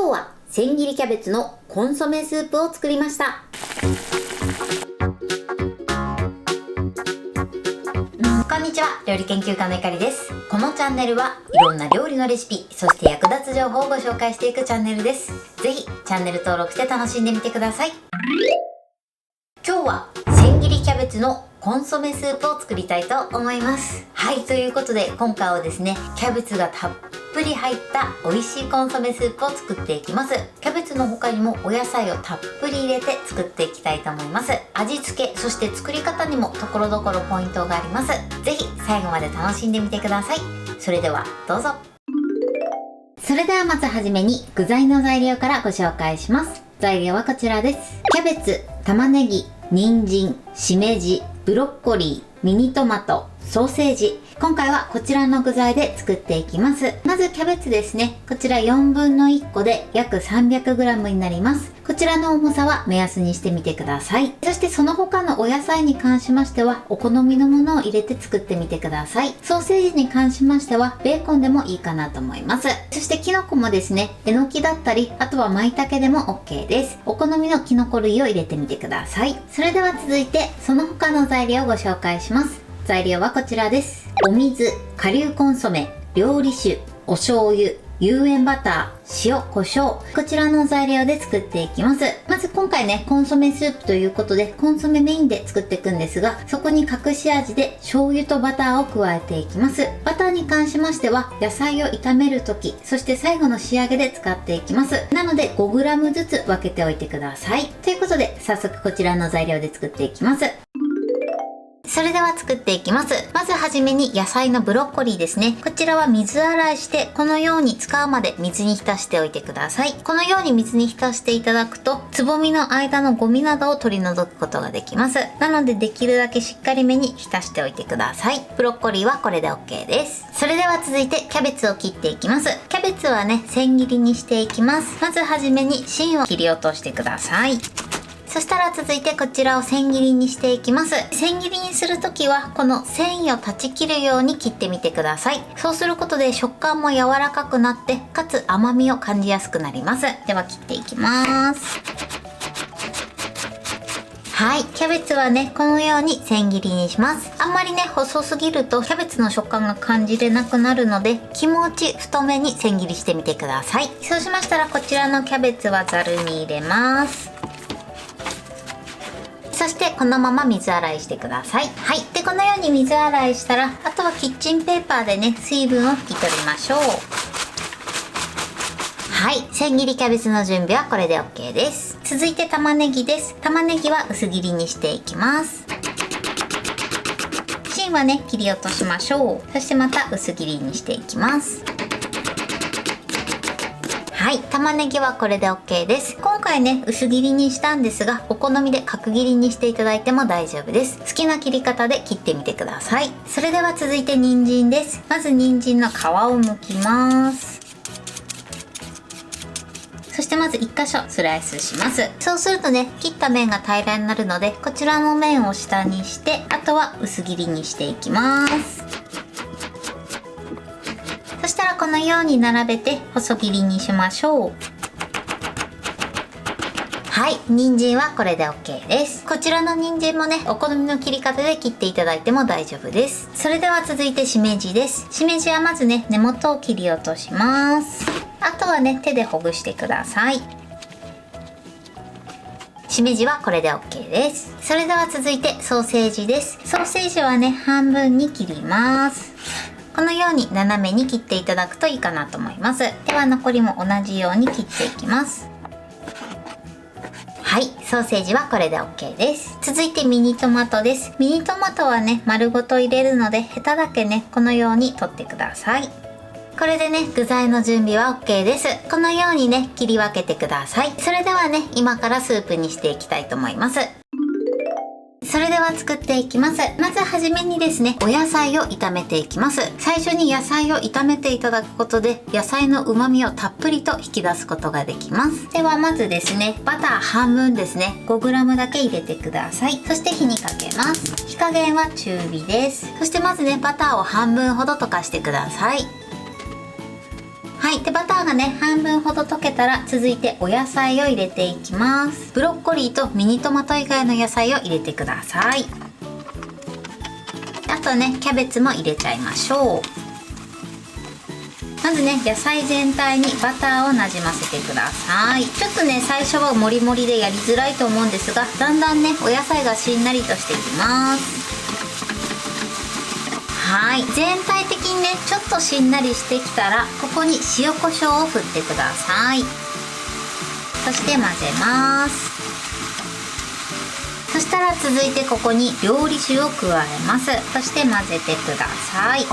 日は千切りキャベツのコンソメスープを作りました。こんにちは、料理研究家のゆかりです。このチャンネルはいろんな料理のレシピ、そして役立つ情報をご紹介していくチャンネルです。ぜひチャンネル登録して楽しんでみてください。今日は千切りキャベツのコンソメスープを作りたいと思います。はい、ということで今回はですね、キャベツがたっぷり入った美味しいコンソメスープを作っていきます。キャベツの他にもお野菜をたっぷり入れて作っていきたいと思います。味付け、そして作り方にもところどころポイントがあります。ぜひ最後まで楽しんでみてください。それではどうぞ。それではまずはじめに具材の材料からご紹介します。材料はこちらです。キャベツ、玉ねぎ、人参、しめじ、ブロッコリー、ミニトマト、ソーセージ。今回はこちらの具材で作っていきます。まずキャベツですね。こちら4分の1個で約 300g になります。こちらの重さは目安にしてみてください。そしてその他のお野菜に関しましてはお好みのものを入れて作ってみてください。ソーセージに関しましてはベーコンでもいいかなと思います。そしてキノコもですね、えのきだったり、あとは舞茸でも OK です。お好みのキノコ類を入れてみてください。それでは続いてその他の材料をご紹介します。材料はこちらです。お水、顆粒コンソメ、料理酒、お醤油、有塩バター、塩、胡椒。こちらの材料で作っていきます。まず今回ね、コンソメスープということで、コンソメメインで作っていくんですが、そこに隠し味で醤油とバターを加えていきます。バターに関しましては、野菜を炒めるとき、そして最後の仕上げで使っていきます。なので 5g ずつ分けておいてください。ということで、早速こちらの材料で作っていきます。それでは作っていきます。まずはじめに野菜のブロッコリーですね。こちらは水洗いしてこのように使うまで水に浸しておいてください。このように水に浸していただくとつぼみの間のゴミなどを取り除くことができます。なのでできるだけしっかりめに浸しておいてください。ブロッコリーはこれで OK です。それでは続いてキャベツを切っていきます。キャベツはね、千切りにしていきます。まずはじめに芯を切り落としてください。そしたら続いてこちらを千切りにしていきます。千切りにするときはこの繊維を断ち切るように切ってみてください。そうすることで食感も柔らかくなってかつ甘みを感じやすくなります。では切っていきます。はい、キャベツはね、このように千切りにします。あんまりね、細すぎるとキャベツの食感が感じれなくなるので、気持ち太めに千切りしてみてください。そうしましたらこちらのキャベツはざるに入れます。そしてこのまま水洗いしてください。はい。で、このように水洗いしたら、あとはキッチンペーパーでね、水分を拭き取りましょう。はい。千切りキャベツの準備はこれで OK です。続いて玉ねぎです。玉ねぎは薄切りにしていきます。芯はね、切り落としましょう。そしてまた薄切りにしていきます。はい、玉ねぎはこれで OK です。今回ね、薄切りにしたんですが、お好みで角切りにしていただいても大丈夫です。好きな切り方で切ってみてください。それでは続いて人参です。まず人参の皮を剥きます。そしてまず1箇所スライスします。そうするとね、切った面が平らになるので、こちらの面を下にして、あとは薄切りにしていきます。そしたらこのように並べて細切りにしましょう。はい、人参はこれで OK です。こちらの人参もね、お好みの切り方で切っていただいても大丈夫です。それでは続いてしめじです。しめじはまずね、根元を切り落とします。あとはね、手でほぐしてください。しめじはこれで OK です。それでは続いてソーセージです。ソーセージはね、半分に切ります。このように斜めに切っていただくといいかなと思います。では残りも同じように切っていきます。はい、ソーセージはこれで OK です。続いてミニトマトです。ミニトマトはね、丸ごと入れるのでヘタだけね、このように取ってください。これでね、具材の準備は OK です。このようにね、切り分けてください。それではね、今からスープにしていきたいと思います。それでは作っていきます。まずはじめにですね、お野菜を炒めていきます。最初に野菜を炒めていただくことで、野菜の旨味をたっぷりと引き出すことができます。ではまずですね、バター半分ですね、5g だけ入れてください。そして火にかけます。火加減は中火です。そしてまずね、バターを半分ほど溶かしてください。ははい。で、バターがね、半分ほど溶けたら、続いてお野菜を入れていきます。ブロッコリーとミニトマト以外の野菜を入れてください。あとね、キャベツも入れちゃいましょう。まずね、野菜全体にバターをなじませてください。ちょっとね、最初はモリモリでやりづらいと思うんですが、だんだんね、お野菜がしんなりとしてきます。はい、全体的にね、ちょっとしんなりしてきたら、ここに塩コショウを振ってください。そして混ぜます。そしたら続いてここに料理酒を加えます。そして混ぜてください。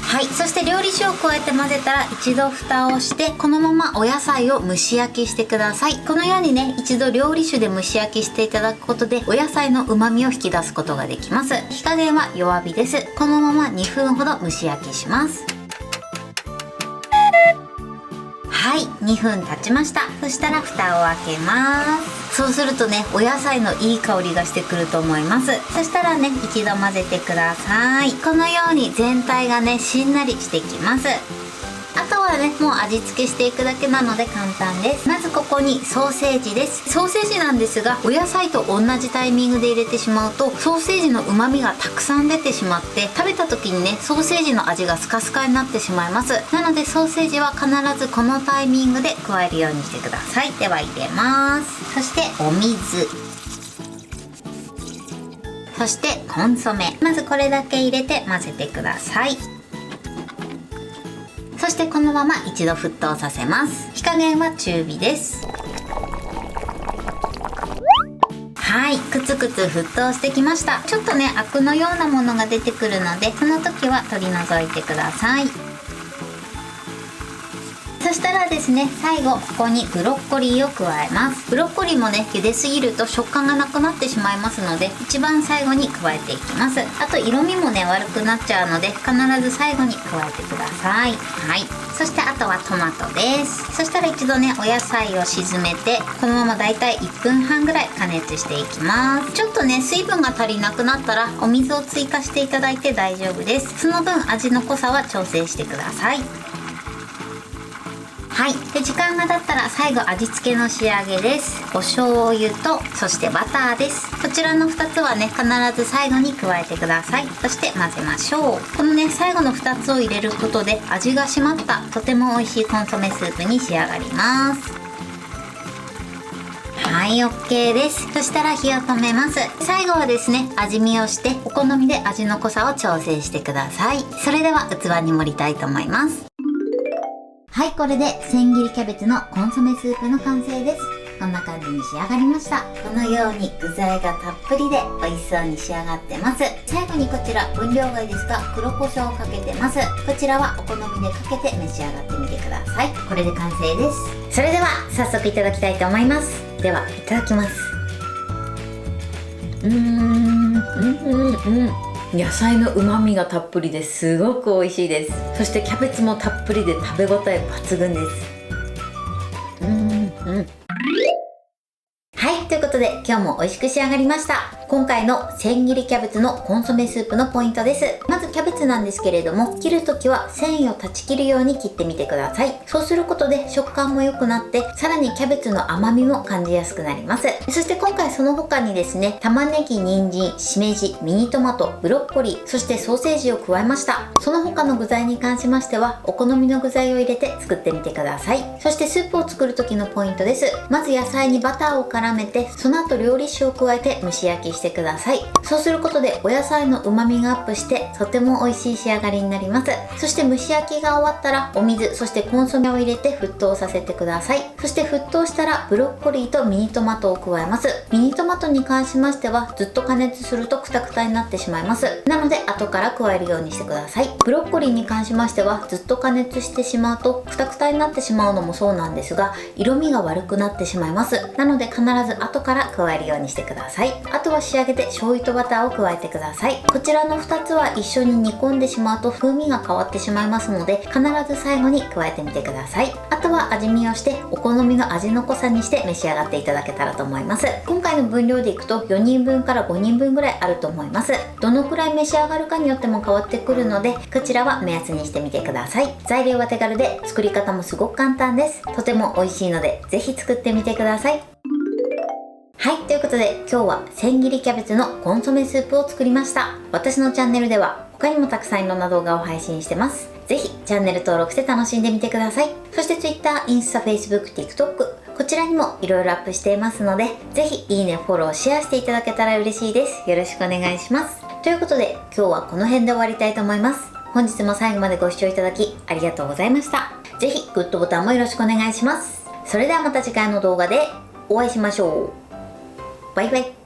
はい、そして料理酒を加えて混ぜたら一度蓋をして、このままお野菜を蒸し焼きしてください。このようにね、一度料理酒で蒸し焼きしていただくことでお野菜の旨味を引き出すことができます。火加減は弱火です。このまま2分ほど蒸し焼きします。はい、2分経ちました。そしたら蓋を開けます。そうするとね、お野菜のいい香りがしてくると思います。そしたらね、一度混ぜてください。このように全体がね、しんなりしてきます。あとはね、もう味付けしていくだけなので簡単です。まずここにソーセージです。ソーセージなんですが、お野菜と同じタイミングで入れてしまうとソーセージの旨味がたくさん出てしまって、食べた時にね、ソーセージの味がスカスカになってしまいます。なのでソーセージは必ずこのタイミングで加えるようにしてください。では入れます。そしてお水、そしてコンソメ、まずこれだけ入れて混ぜてください。そしてこのまま一度沸騰させます。火加減は中火です。はい、くつくつ沸騰してきました。ちょっとね、アクのようなものが出てくるので、その時は取り除いてください。そしたらですね、最後ここにブロッコリーを加えます。ブロッコリーもね、茹ですぎると食感がなくなってしまいますので、一番最後に加えていきます。あと色味もね、悪くなっちゃうので、必ず最後に加えてください。はい、そしてあとはトマトです。そしたら一度ね、お野菜を沈めて、このままだいたい1分半ぐらい加熱していきます。ちょっとね、水分が足りなくなったらお水を追加していただいて大丈夫です。その分味の濃さは調整してください。はい、で時間が経ったら最後味付けの仕上げです。お醤油と、そしてバターです。こちらの2つはね、必ず最後に加えてください。そして混ぜましょう。このね、最後の2つを入れることで味が締まったとても美味しいコンソメスープに仕上がります。はい、 OK です。そしたら火を止めます。最後はですね、味見をしてお好みで味の濃さを調整してください。それでは器に盛りたいと思います。はい、これで千切りキャベツのコンソメスープの完成です。こんな感じに仕上がりました。このように具材がたっぷりで美味しそうに仕上がってます。最後にこちら分量外ですが黒胡椒をかけてます。こちらはお好みでかけて召し上がってみてください。これで完成です。それでは早速いただきたいと思います。ではいただきます。野菜の旨味がたっぷりですごく美味しいです。そしてキャベツもたっぷりで食べ応え抜群です。はい、ということで今日も美味しく仕上がりました。今回の千切りキャベツのコンソメスープのポイントです。まずキャベツなんですけれども、切るときは繊維を断ち切るように切ってみてください。そうすることで食感も良くなって、さらにキャベツの甘みも感じやすくなります。そして今回その他にですね、玉ねぎ、人参、しめじ、ミニトマト、ブロッコリー、そしてソーセージを加えました。その他の具材に関しましては、お好みの具材を入れて作ってみてください。そしてスープを作る時のポイントです。まず野菜にバターを絡めて、その後料理酒を加えて蒸し焼きしてください。そうすることでお野菜の旨味がアップしてとても美味しい仕上がりになります。そして蒸し焼きが終わったらお水、そしてコンソメを入れて沸騰させてください。そして沸騰したらブロッコリーとミニトマトを加えます。ミニトマトに関しましてはずっと加熱するとクタクタになってしまいます。なので後から加えるようにしてください。ブロッコリーに関しましてはずっと加熱してしまうとクタクタになってしまうのもそうなんですが、色味が悪くなってしまいます。なので必ず後からら加えるようにしてください。あとは仕上げて醤油とバターを加えてください。こちらの2つは一緒に煮込んでしまうと風味が変わってしまいますので、必ず最後に加えてみてください。あとは味見をしてお好みの味の濃さにして召し上がっていただけたらと思います。今回の分量でいくと4人分から5人分ぐらいあると思います。どのくらい召し上がるかによっても変わってくるので、こちらは目安にしてみてください。材料は手軽で作り方もすごく簡単です。とても美味しいのでぜひ作ってみてください。はい、ということで今日は千切りキャベツのコンソメスープを作りました。私のチャンネルでは他にもたくさんいろんな動画を配信してます。ぜひチャンネル登録して楽しんでみてください。そして Twitter、インスタ、Facebook、TikTok、こちらにもいろいろアップしていますので、ぜひいいね、フォロー、シェアしていただけたら嬉しいです。よろしくお願いします。ということで今日はこの辺で終わりたいと思います。本日も最後までご視聴いただきありがとうございました。ぜひグッドボタンもよろしくお願いします。それではまた次回の動画でお会いしましょう。バイバイ。